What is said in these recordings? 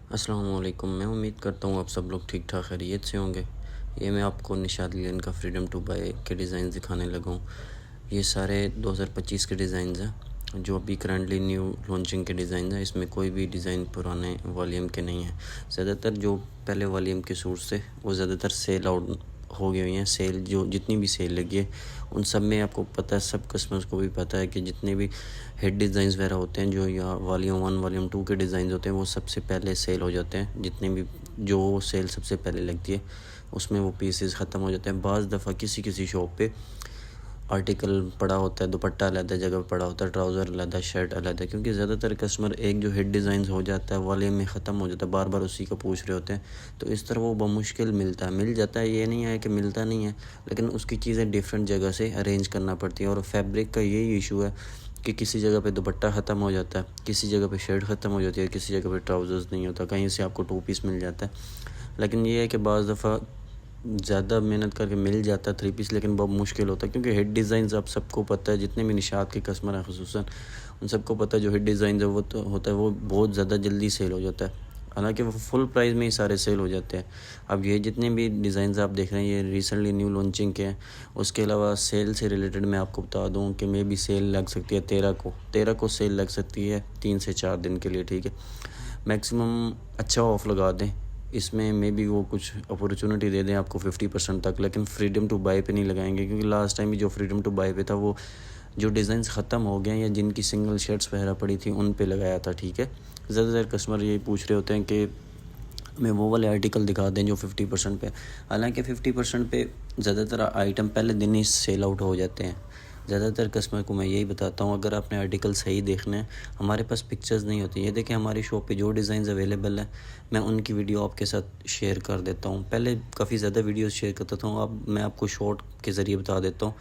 अस्सलाम वालेकुम। मैं उम्मीद करता हूँ आप सब लोग ठीक ठाक खैरियत से होंगे। ये मैं आपको निशात लिलन का फ्रीडम टू बाय के डिज़ाइन दिखाने लगा हूँ। ये सारे 2025 के डिज़ाइंस हैं जो अभी करंटली न्यू लॉन्चिंग के डिज़ाइन हैं। इसमें कोई भी डिज़ाइन पुराने वॉल्यूम के नहीं हैं। ज़्यादातर जो पहले वॉल्यूम के सूट्स थे वो ज़्यादातर सेल आउट हो गई हुई हैं। सेल जो जितनी भी सेल लगी है उन सब में आपको पता है, सब कस्टमर्स को भी पता है कि जितने भी हेड डिज़ाइंस वगैरह होते हैं जो या वॉल्यूम 1 वॉल्यूम 2 के डिज़ाइन होते हैं वो सबसे पहले सेल हो जाते हैं। जितने भी जो सेल सबसे पहले लगती है उसमें वो पीसेस ख़त्म हो जाते हैं। बाज़ दफ़ा किसी किसी शॉप पे आर्टिकल पड़ा होता है, दुपट्टा अलग जगह पे पड़ा होता है, ट्राउज़र अलग, शर्ट अलग है, क्योंकि ज़्यादातर कस्टमर एक जो हेड डिज़ाइन हो जाता है वॉल्यूम में ख़त्म हो जाता है, बार बार उसी का पूछ रहे होते हैं। तो इस तरह वो बमुश्किल मिलता है, मिल जाता है, ये नहीं है कि मिलता नहीं है, लेकिन उसकी चीज़ें डिफरेंट जगह से अरेंज करना पड़ती है। और फैब्रिक का यही इशू है कि किसी जगह पे दुपट्टा ख़त्म हो जाता है, किसी जगह पे शर्ट ख़त्म हो जाती है, किसी जगह पे ट्राउज़र्स नहीं होता, कहीं से आपको 2 पीस मिल जाता है। लेकिन ये है कि बाज़ दफ़ा ज़्यादा मेहनत करके मिल जाता है 3 पीस, लेकिन बहुत मुश्किल होता है, क्योंकि हेड डिज़ाइंस आप सबको पता है, जितने भी निशात के कस्टमर हैं ख़ुसूसन उन सबको पता है जो हेड डिज़ाइन है वो तो होता है वो बहुत ज़्यादा जल्दी सेल हो जाता है। हालांकि वो फुल प्राइस में ही सारे सेल हो जाते हैं। अब ये जितने भी डिज़ाइंस आप देख रहे हैं ये रिसेंटली न्यू लॉन्चिंग के हैं। उसके अलावा सेल से रिलेटेड मैं आपको बता दूं कि मे भी सेल लग सकती है 13 को सेल लग सकती है 3 से 4 दिन के लिए, ठीक है। मैक्सिमम अच्छा ऑफ लगा दें इसमें, मे बी वो कुछ अपॉर्चुनिटी दे दें आपको 50% तक, लेकिन फ्रीडम टू बाय पे नहीं लगाएंगे, क्योंकि लास्ट टाइम भी जो फ्रीडम टू बाय पे था वो जो डिज़ाइंस ख़त्म हो गए हैं या जिनकी सिंगल शर्ट्स वगैरह पड़ी थी उन पे लगाया था, ठीक है। ज़्यादातर कस्टमर यही पूछ रहे होते हैं कि हमें वो वाले आर्टिकल दिखा दें जो 50% पे। हालांकि 50% पे ज़्यादातर आइटम पहले दिन ही सेल आउट हो जाते हैं। ज़्यादातर कस्टमर को मैं यही बताता हूँ, अगर आपने आर्टिकल सही देखना है, हमारे पास पिक्चर्स नहीं होती। ये देखें हमारी शॉप पे जो डिज़ाइन अवेलेबल है मैं उनकी वीडियो आपके साथ शेयर कर देता हूँ। पहले काफ़ी ज़्यादा वीडियोस शेयर करता था, अब मैं आपको शॉर्ट के ज़रिए बता देता हूँ,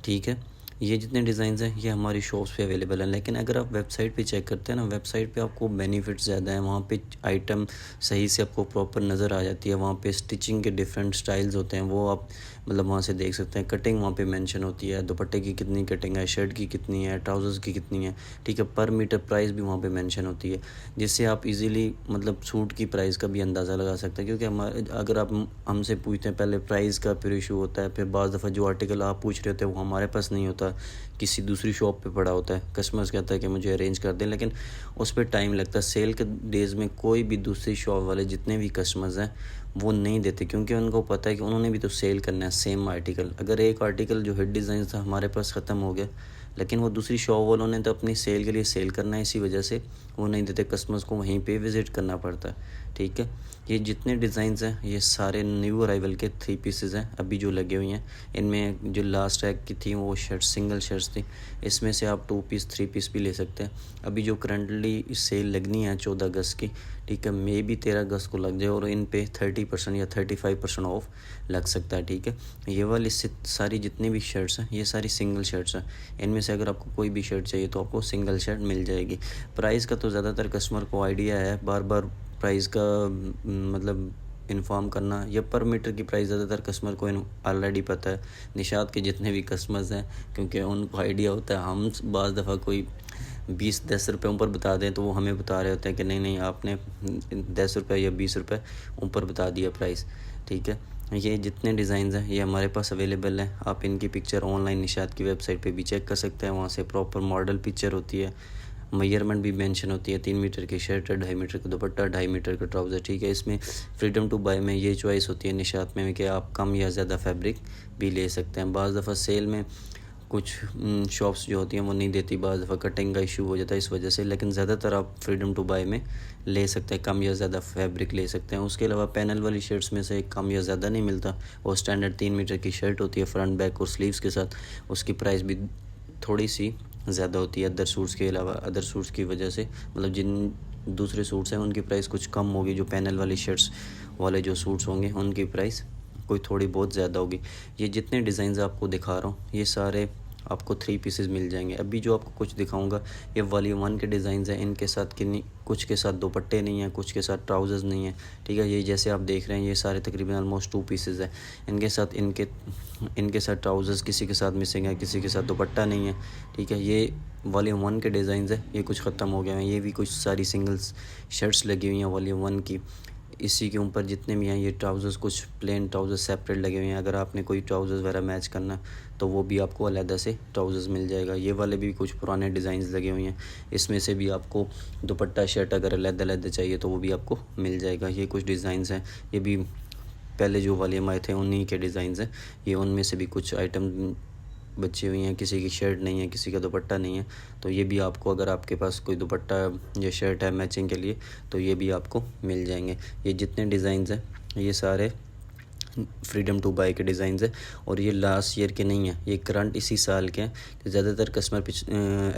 ठीक है। ये जितने डिज़ाइंस हैं ये हमारी शॉप्स पे अवेलेबल हैं, लेकिन अगर आप वेबसाइट पे चेक करते हैं ना, वेबसाइट पे आपको बेनिफिट्स ज़्यादा हैं। वहाँ पे आइटम सही से आपको प्रॉपर नज़र आ जाती है। वहाँ पे स्टिचिंग के डिफरेंट स्टाइल्स होते हैं, वो आप मतलब वहाँ से देख सकते हैं। कटिंग वहाँ पे मेंशन होती है, दुपट्टे की कितनी कटिंग है, शर्ट की कितनी है, ट्राउज़र्स की कितनी है, ठीक है। पर मीटर प्राइस भी वहाँ पे मेंशन होती है, जिससे आप इजीली मतलब सूट की प्राइस का भी अंदाज़ा लगा सकते हैं। क्योंकि हमारे अगर आप हमसे पूछते हैं पहले प्राइस का, फिर इशू होता है, फिर बाज़ दफ़ा जो आर्टिकल आप पूछ रहे होते हैं वो हमारे पास नहीं होता, किसी दूसरी शॉप पे पड़ा होता है। कस्टमर्स कहता है कि मुझे अरेंज कर दें, लेकिन उस पर टाइम लगता है। सेल के डेज़ में कोई भी दूसरी शॉप वाले जितने भी कस्टमर्स हैं वो नहीं देते, क्योंकि उनको पता है कि उन्होंने भी तो सेल करना है सेम आर्टिकल। अगर एक आर्टिकल जो हेड डिज़ाइन था हमारे पास ख़त्म हो गया, लेकिन वो दूसरी शॉप वालों ने तो अपनी सेल के लिए सेल करना है, इसी वजह से वो नहीं देते। कस्टमर्स को वहीं पे विज़िट करना पड़ता है, ठीक है। ये जितने डिज़ाइंस हैं ये सारे न्यू अराइवल के 3 पीसेस हैं अभी जो लगे हुए हैं। इनमें जो लास्ट टैग की थी वो शर्ट सिंगल शर्ट्स थी, इसमें से आप 2 पीस 3 पीस भी ले सकते हैं। अभी जो करंटली सेल लगनी है 14 अगस्त की, ठीक है, मे बी 13 अगस्त को लग जाए, और इन पे 30% या 35% ऑफ लग सकता है, ठीक है। ये वाली सारी जितनी भी शर्ट्स हैं ये सारी सिंगल शर्ट्स हैं। इनमें से अगर आपको कोई भी शर्ट चाहिए तो आपको सिंगल शर्ट मिल जाएगी। प्राइस का तो ज़्यादातर कस्टमर को आइडिया है, बार बार प्राइस का मतलब इन्फॉर्म करना, या पर मीटर की प्राइस ज़्यादातर कस्टमर को ऑलरेडी पता है। निशात के जितने भी कस्टमर्स हैं क्योंकि उनको आइडिया होता है। हम बाज़ दफ़ा कोई 20-10 रुपये ऊपर बता दें तो वो हमें बता रहे होते हैं कि नहीं नहीं आपने 10 रुपये या 20 रुपये ऊपर बता दिया प्राइस, ठीक है। ये जितने डिज़ाइंस हैं ये हमारे पास अवेलेबल हैं। आप इनकी पिक्चर ऑनलाइन निशात की वेबसाइट पे भी चेक कर सकते हैं, वहाँ से प्रॉपर मॉडल पिक्चर होती है, मेजरमेंट भी मेंशन होती है। 3 मीटर की शर्ट है, 2.5 मीटर का दुपट्टा, 2.5 मीटर का ट्राउज़र, ठीक है। इसमें फ्रीडम टू बाय में ये चॉइस होती है निशात में कि आप कम या ज़्यादा फैब्रिक भी ले सकते हैं। बाज़ दफ़ा सेल में कुछ शॉप्स जो होती हैं वो नहीं देती, बाज़ दफ़ा कटिंग का इशू हो जाता है इस वजह से, लेकिन ज़्यादातर आप फ्रीडम टू बाय में ले सकते हैं, कम या ज़्यादा फैब्रिक ले सकते हैं। उसके अलावा पैनल वाली शर्ट्स में से कम या ज़्यादा नहीं मिलता, वो स्टैंडर्ड 3 मीटर की शर्ट होती है फ्रंट बैक और स्लीव्स के साथ, उसकी प्राइस भी थोड़ी सी ज़्यादा होती है अदर सूट्स के अलावा। अदर सूट्स की वजह से मतलब जिन दूसरे सूट्स हैं उनकी प्राइस कुछ कम होगी, जो पैनल वाली शर्ट्स वाले जो सूट्स होंगे उनकी प्राइस कोई थोड़ी बहुत ज़्यादा होगी। ये जितने डिज़ाइंस आपको दिखा रहा हूँ ये सारे आपको 3 पीसेस मिल जाएंगे। अभी जो आपको कुछ दिखाऊंगा ये वॉल्यूम 1 के डिज़ाइंस हैं, इनके साथ किन्नी कुछ के साथ दुपट्टे नहीं हैं, कुछ के साथ ट्राउज़र्स नहीं हैं, ठीक है। ये जैसे आप देख रहे हैं ये सारे तकरीबन ऑलमोस्ट 2 पीसेस हैं। इनके साथ इनके साथ ट्राउज़र्स किसी के साथ मिसिंग है, किसी के साथ दुपट्टा नहीं है, ठीक है। ये वॉल्यूम 1 के डिज़ाइन है, ये कुछ ख़त्म हो गए हैं। ये भी कुछ सारी सिंगल्स शर्ट्स लगी हुई हैं वॉल्यूम 1 की। इसी के ऊपर जितने भी हैं ये ट्राउज़र्स, कुछ प्लेन ट्राउज़र्स सेपरेट लगे हुए हैं। अगर आपने कोई ट्राउज़र्स वगैरह मैच करना तो वो भी आपको अलग से ट्राउज़र्स मिल जाएगा। ये वाले भी कुछ पुराने डिज़ाइंस लगे हुए हैं। इसमें से भी आपको दुपट्टा शर्ट अगर अलग चाहिए तो वो भी आपको मिल जाएगा। ये कुछ डिज़ाइंस हैं, ये भी पहले जो वॉल्यूम आए थे उन्हीं के डिज़ाइंस हैं। ये उनमें से भी कुछ आइटम बची हुई हैं। किसी की शर्ट नहीं है, किसी का दुपट्टा नहीं है, तो ये भी आपको, अगर आपके पास कोई दुपट्टा या शर्ट है मैचिंग के लिए, तो ये भी आपको मिल जाएंगे। ये जितने डिज़ाइंस हैं ये सारे फ्रीडम टू बाय के डिज़ाइंस है, और ये लास्ट ईयर के नहीं है, ये करंट इसी साल के हैं। ज़्यादातर कस्टमर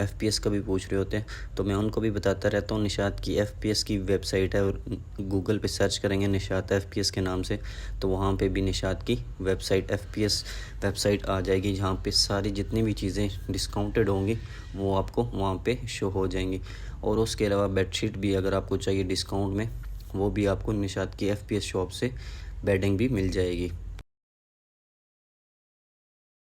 FPS का भी पूछ रहे होते हैं, तो मैं उनको भी बताता रहता हूँ। निशात की FPS की वेबसाइट है, और गूगल पे सर्च करेंगे निशात FPS के नाम से, तो वहाँ पे भी निशात की वेबसाइट FPS वेबसाइट आ जाएगी, जहाँ पे सारी जितनी भी चीज़ें डिस्काउंटेड होंगी वो आपको वहाँ पे शो हो जाएंगी। और उसके अलावा बेडशीट भी अगर आपको चाहिए डिस्काउंट में, वो भी आपको निशात की FPS शॉप से बेडिंग भी मिल जाएगी।